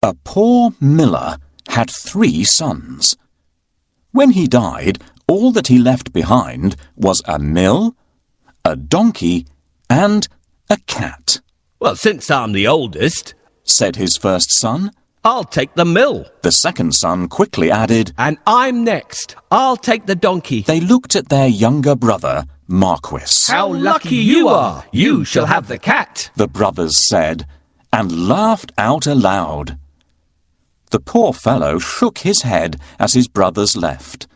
A poor miller had 3 sons. When he died, all that he left behind was a mill, a donkey, and a cat. "Well, since I'm the oldest," said his first son. "I'll take the mill." The second son quickly added, "And I'm next. I'll take the donkey." They looked at their younger brother, Marquis. "How lucky you are! You shall have the cat," the brothers said, and laughed out aloud. The poor fellow shook his head as his brothers left.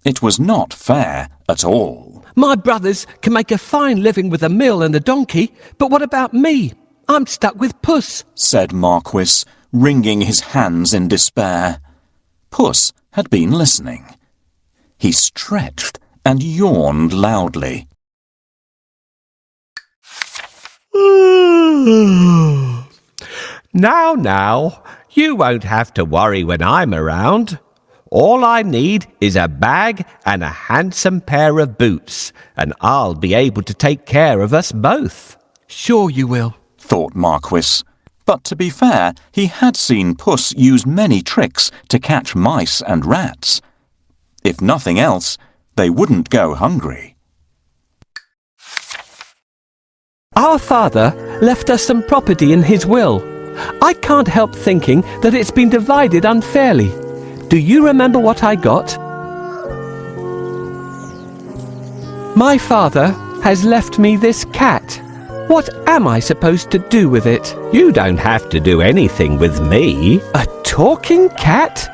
It was not fair at all. "My brothers can make a fine living with a mill and a donkey, but what about me? I'm stuck with Puss," said Marquis, wringing his hands in despair. Puss had been listening. He stretched and yawned loudly. Now, you won't have to worry when I'm around. All I need is a bag and a handsome pair of boots, and I'll be able to take care of us both." "Sure you will," thought Marquis. But to be fair, he had seen Puss use many tricks to catch mice and rats. If nothing else, they wouldn't go hungry. Our father left us some property in his will. I can't help thinking that it's been divided unfairly. Do you remember what I got? My father has left me this cat. What am I supposed to do with it? You don't have to do anything with me. A talking cat?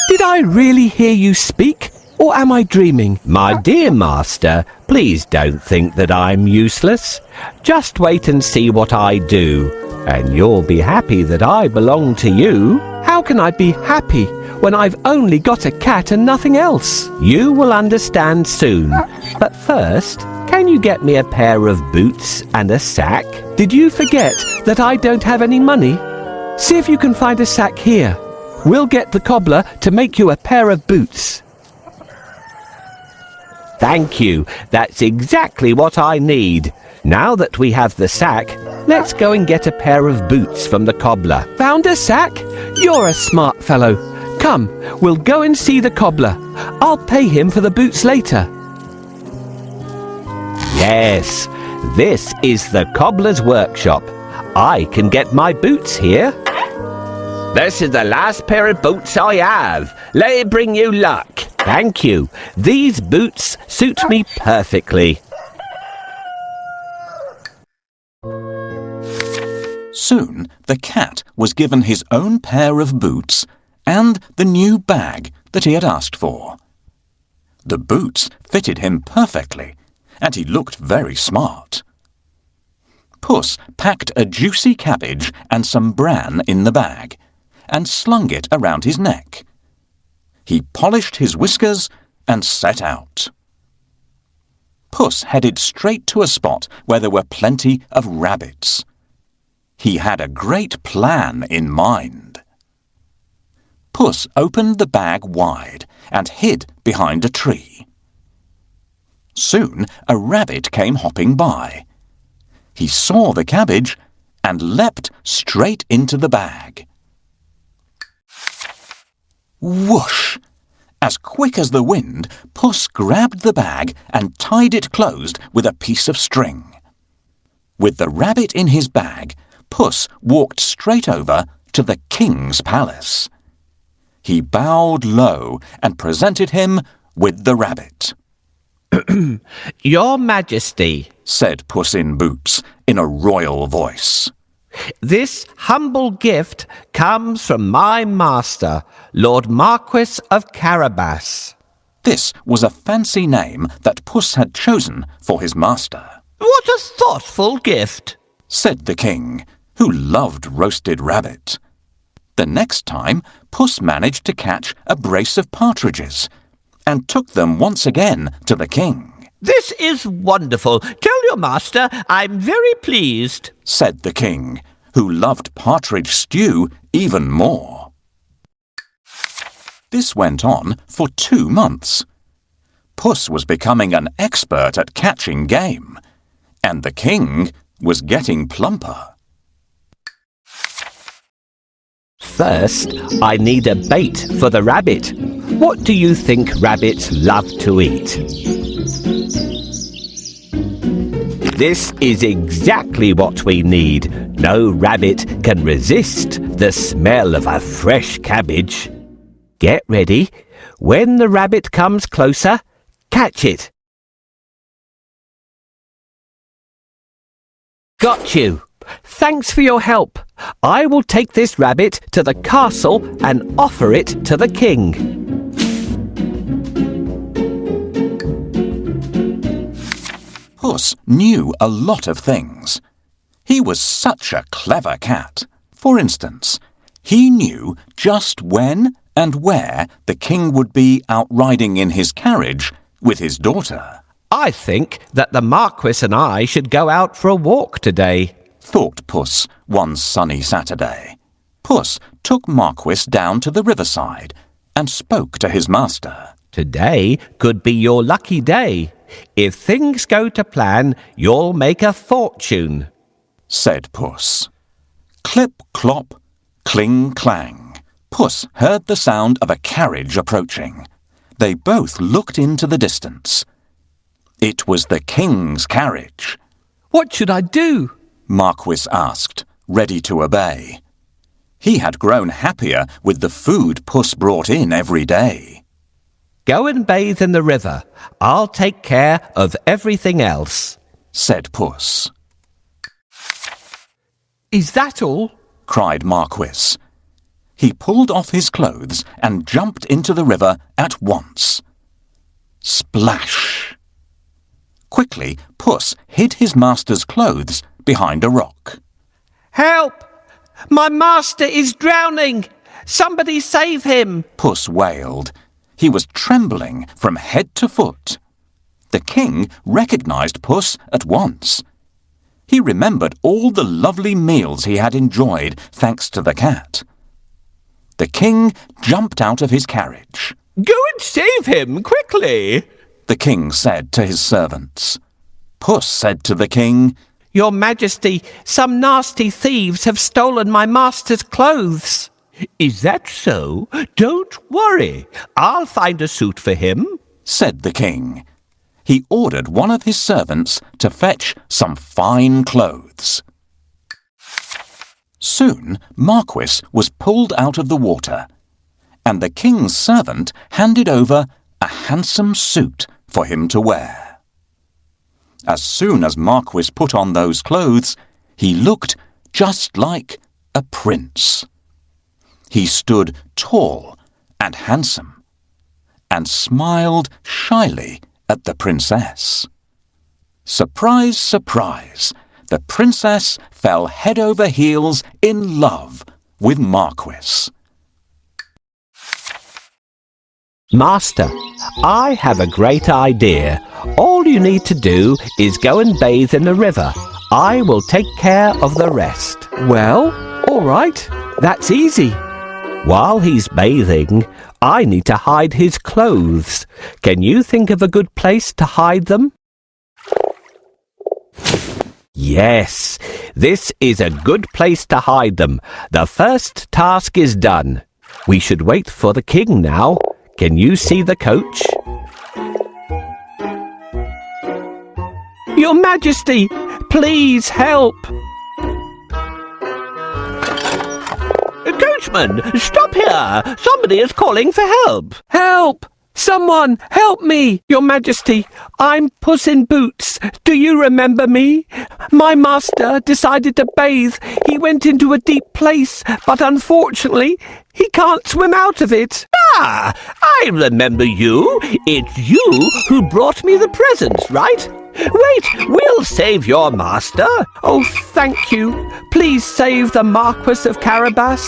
Did I really hear you speak, or am I dreaming? My dear master, please don't think that I'm useless. Just wait and see what I do, and you'll be happy that I belong to you. How can I be happy when I've only got a cat and nothing else? You will understand soon. But first, can you get me a pair of boots and a sack? Did you forget that I don't have any money? See if you can find a sack here. We'll get the cobbler to make you a pair of boots." "Thank you. That's exactly what I need. Now that we have the sack, let's go and get a pair of boots from the cobbler." "Found a sack? You're a smart fellow. Come, we'll go and see the cobbler. I'll pay him for the boots later." Yes, this is the cobbler's workshop. I can get my boots here. "This is the last pair of boots I have. Let it bring you luck." "Thank you. These boots suit me perfectly." Soon the cat was given his own pair of boots and the new bag that he had asked for. The boots fitted him perfectly, and he looked very smart. Puss packed a juicy cabbage and some bran in the bag, and slung it around his neck. He polished his whiskers and set out. Puss headed straight to a spot where there were plenty of rabbits. He had a great plan in mind. Puss opened the bag wide and hid behind a tree. Soon a rabbit came hopping by. He saw the cabbage and leapt straight into the bag. Whoosh! As quick as the wind, Puss grabbed the bag and tied it closed with a piece of string. With the rabbit in his bag, Puss walked straight over to the king's palace. He bowed low and presented him with the rabbit. "Your Majesty," said Puss in Boots in a royal voice, "this humble gift comes from my master, Lord Marquis of Carabas." This was a fancy name that Puss had chosen for his master. "What a thoughtful gift," said the king, who loved roasted rabbit. The next time, Puss managed to catch a brace of partridges and took them once again to the king. "This is wonderful. Tell your master I'm very pleased," said the king, who loved partridge stew even more. This went on for 2 months. Puss was becoming an expert at catching game, and the king was getting plumper. First, I need a bait for the rabbit. What do you think rabbits love to eat? This is exactly what we need. No rabbit can resist the smell of a fresh cabbage. Get ready. When the rabbit comes closer, catch it. Got you. Thanks for your help. I will take this rabbit to the castle and offer it to the king. Puss knew a lot of things. He was such a clever cat. For instance, he knew just when and where the king would be out riding in his carriage with his daughter. I think that the Marquis and I should go out for a walk today, thought Puss one sunny Saturday. Puss took Marquis down to the riverside and spoke to his master. Today could be your lucky day. If things go to plan, you'll make a fortune, said Puss. Clip, clop, cling, clang. Puss heard the sound of a carriage approaching. They both looked into the distance. It was the king's carriage. What should I do? Marquis asked, ready to obey. He had grown happier with the food Puss brought in every day. Go and bathe in the river. I'll take care of everything else, said Puss. Is that all? Cried Marquis. He pulled off his clothes and jumped into the river at once. Splash! Quickly, Puss hid his master's clothes behind a rock. Help! My master is drowning! Somebody save him! Puss wailed. He was trembling from head to foot. The king recognized Puss at once. He remembered all the lovely meals he had enjoyed thanks to the cat. The king jumped out of his carriage. Go and save him, quickly, the king said to his servants. Puss said to the king, Your Majesty, some nasty thieves have stolen my master's clothes. Is that so? Don't worry. I'll find a suit for him, said the king. He ordered one of his servants to fetch some fine clothes. Soon Marquis was pulled out of the water, and the king's servant handed over a handsome suit for him to wear. As soon as Marquis put on those clothes, he looked just like a prince. He stood tall and handsome, and smiled shyly at the princess. Surprise, surprise! The princess fell head over heels in love with Marquis. Master, I have a great idea. All you need to do is go and bathe in the river. I will take care of the rest. Well, all right. That's easy. While he's bathing, I need to hide his clothes. Can you think of a good place to hide them? Yes, this is a good place to hide them. The first task is done. We should wait for the king now. Can you see the coach? Your Majesty, please help! Coachman, stop here! Somebody is calling for help! Help! Someone, help me! Your Majesty, I'm Puss in Boots. Do you remember me? My master decided to bathe. He went into a deep place, but unfortunately, he can't swim out of it. Ah, I remember you. It's you who brought me the presents, right? Wait, we'll save your master. Oh, thank you. Please save the Marquis of Carabas.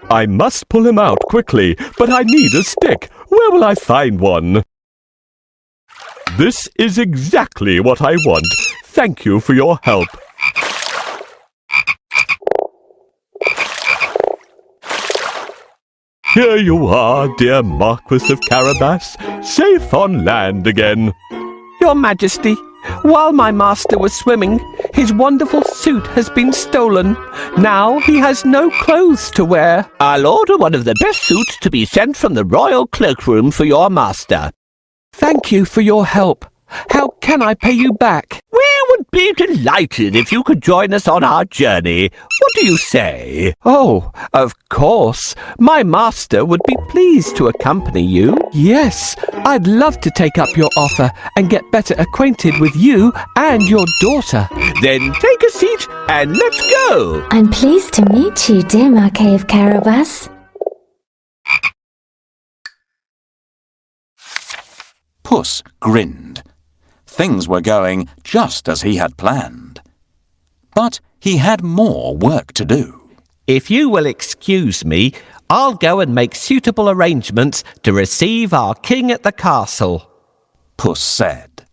I must pull him out quickly, but I need a stick. Where will I find one? This is exactly what I want. Thank you for your help. Here you are, dear Marquis of Carabas, safe on land again. Your Majesty, while my master was swimming, His wonderful suit has been stolen. Now he has no clothes to wear. I'll order one of the best suits to be sent from the royal cloakroom for your master. Thank you for your help. How can I pay you back? We would be delighted if you could join us on our journey. What do you say? Oh, of course. My master would be pleased to accompany you. Yes, I'd love to take up your offer and get better acquainted with you and your daughter. Then take a seat and let's go. I'm pleased to meet you, dear Marquis of Carabas. Puss grinned. Things were going just as he had planned. But he had more work to do. If you will excuse me, I'll go and make suitable arrangements to receive our king at the castle. Puss said.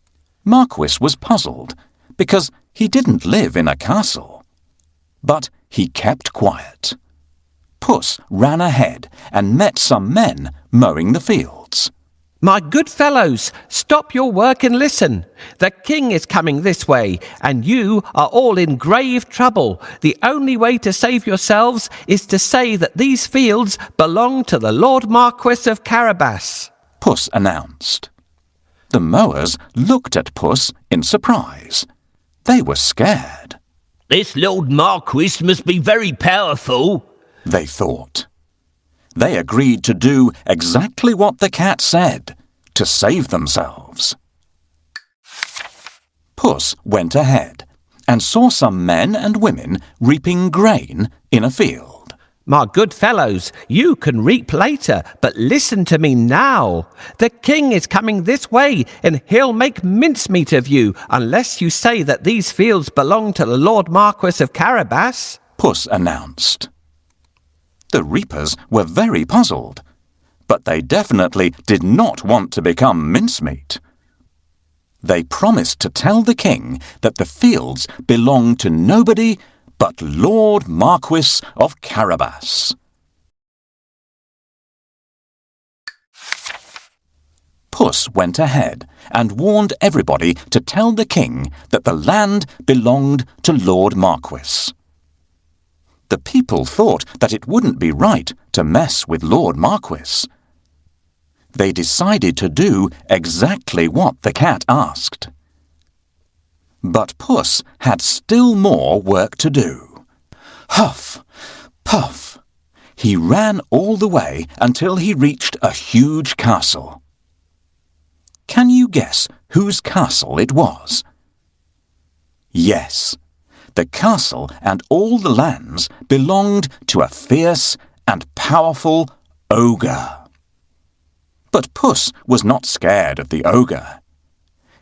Marquis was puzzled because he didn't live in a castle. But he kept quiet. Puss ran ahead and met some men mowing the fields. My good fellows, stop your work and listen. The king is coming this way, and you are all in grave trouble. The only way to save yourselves is to say that these fields belong to the Lord Marquis of Carabas. Puss announced. The mowers looked at Puss in surprise. They were scared. This Lord Marquis must be very powerful, they thought. They agreed to do exactly what the cat said, to save themselves. Puss went ahead and saw some men and women reaping grain in a field. My good fellows, you can reap later, but listen to me now. The king is coming this way, and he'll make mincemeat of you unless you say that these fields belong to the Lord Marquis of Carabas. Puss announced. The reapers were very puzzled, but they definitely did not want to become mincemeat. They promised to tell the king that the fields belonged to nobody but Lord Marquis of Carabas. Puss went ahead and warned everybody to tell the king that the land belonged to Lord Marquis. The people thought that it wouldn't be right to mess with Lord Marquis. They decided to do exactly what the cat asked. But Puss had still more work to do. Huff, puff. He ran all the way until he reached a huge castle. Can you guess whose castle it was? Yes. The castle and all the lands belonged to a fierce and powerful ogre. But Puss was not scared of the ogre.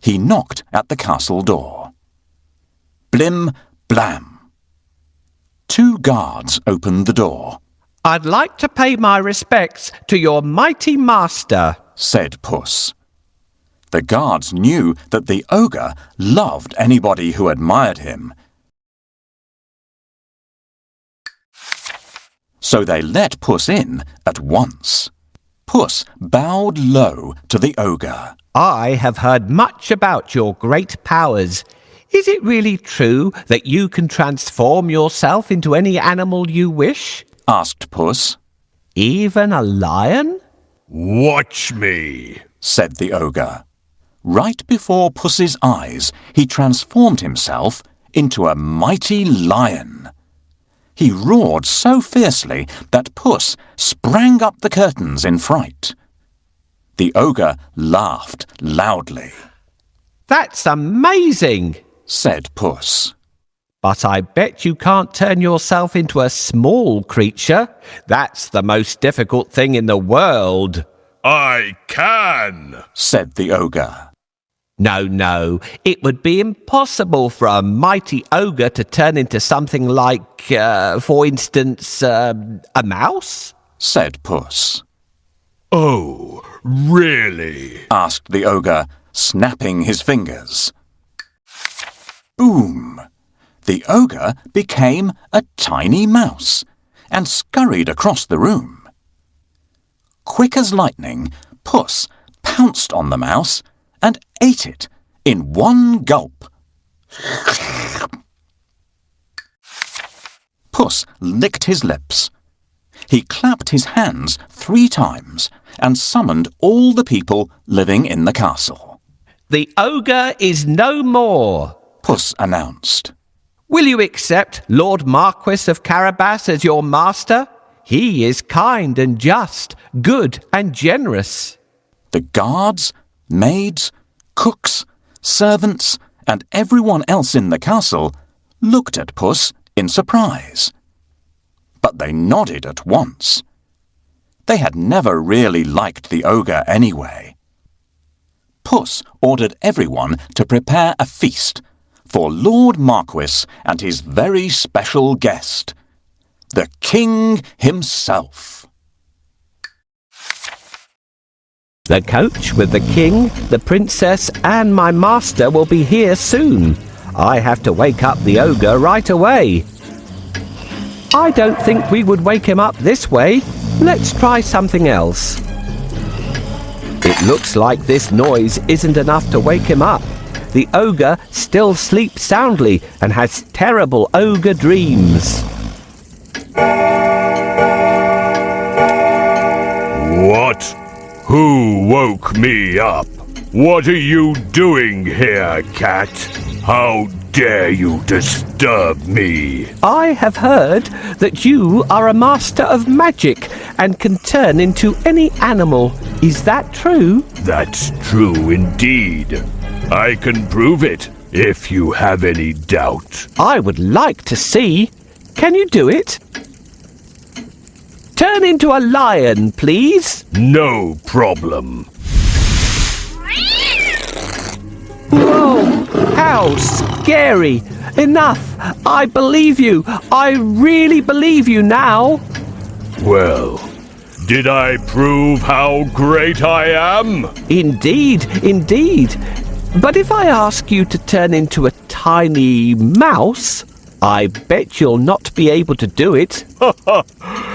He knocked at the castle door. Blim, blam. 2 guards opened the door. I'd like to pay my respects to your mighty master, said Puss. The guards knew that the ogre loved anybody who admired him. So they let Puss in at once. Puss bowed low to the ogre. I have heard much about your great powers. Is it really true that you can transform yourself into any animal you wish? Asked Puss. Even a lion? Watch me, said the ogre. Right before Puss's eyes, he transformed himself into a mighty lion. He roared so fiercely that Puss sprang up the curtains in fright. The ogre laughed loudly. That's amazing, said Puss. But I bet you can't turn yourself into a small creature. That's the most difficult thing in the world. I can, said the ogre. No, it would be impossible for a mighty ogre to turn into something like, for instance, a mouse? Said Puss. Oh, really? Asked the ogre, snapping his fingers. Boom! The ogre became a tiny mouse and scurried across the room. Quick as lightning, Puss pounced on the mouse and ate it in one gulp. Puss licked his lips. He clapped his hands 3 times and summoned all the people living in the castle. The ogre is no more. Puss announced. Will you accept Lord Marquis of Carabas as your master? He is kind and just, good and generous. The guards, maids, cooks, servants, and everyone else in the castle looked at Puss in surprise. But they nodded at once. They had never really liked the ogre anyway. Puss ordered everyone to prepare a feast for Lord Marquis and his very special guest, the king himself. The coach with the king, the princess, and my master will be here soon. I have to wake up the ogre right away. I don't think we would wake him up this way. Let's try something else. It looks like this noise isn't enough to wake him up. The ogre still sleeps soundly and has terrible ogre dreams. What? Who woke me up? What are you doing here, cat? How dare you disturb me? I have heard that you are a master of magic and can turn into any animal. Is that true? That's true indeed. I can prove it if you have any doubt. I would like to see. Can you do it? Turn into a lion, please. No problem. Whoa, how scary. Enough. I believe you. I really believe you now. Well, did I prove how great I am? Indeed, indeed. But if I ask you to turn into a tiny mouse, I bet you'll not be able to do it.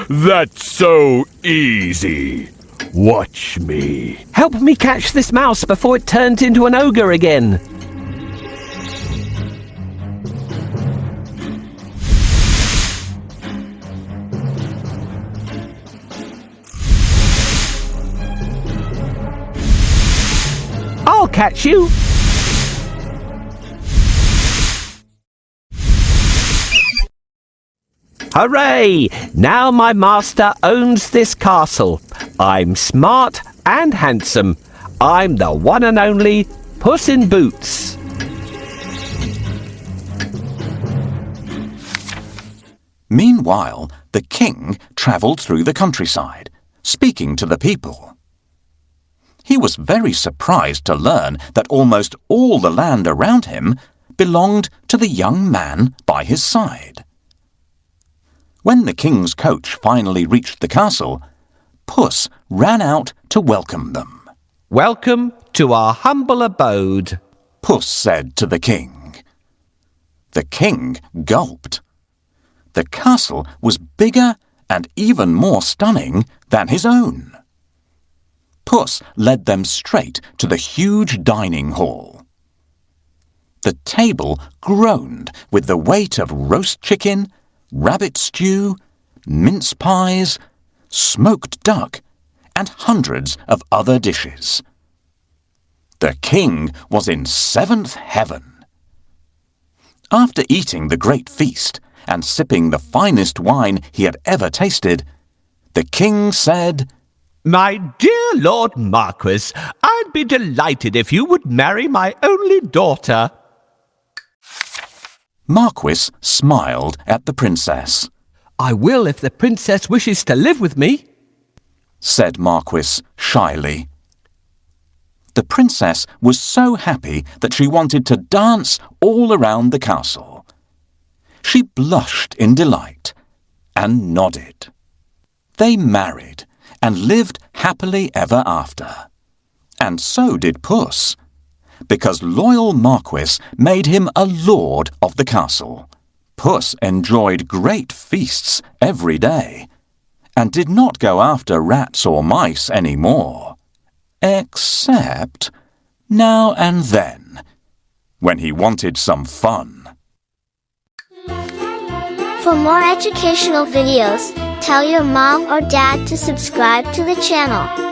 That's so easy. Watch me. Help me catch this mouse before it turns into an ogre again. I'll catch you. Hooray! Now my master owns this castle. I'm smart and handsome. I'm the one and only Puss in Boots. Meanwhile, the king travelled through the countryside, speaking to the people. He was very surprised to learn that almost all the land around him belonged to the young man by his side. When the king's coach finally reached the castle, Puss ran out to welcome them. Welcome to our humble abode, Puss said to the king. The king gulped. The castle was bigger and even more stunning than his own. Puss led them straight to the huge dining hall. The table groaned with the weight of roast chicken, rabbit stew, mince pies, smoked duck, and hundreds of other dishes. The king was in 7th heaven. After eating the great feast and sipping the finest wine he had ever tasted, the king said, My dear Lord Marquis, I'd be delighted if you would marry my only daughter. Marquis smiled at the princess. I will if the princess wishes to live with me, said Marquis shyly. The princess was so happy that she wanted to dance all around the castle. She blushed in delight and nodded. They married and lived happily ever after. And so did Puss, because loyal Marquis made him a lord of the castle. Puss enjoyed great feasts every day, and did not go after rats or mice any more, except now and then, when he wanted some fun. For more educational videos, tell your mom or dad to subscribe to the channel.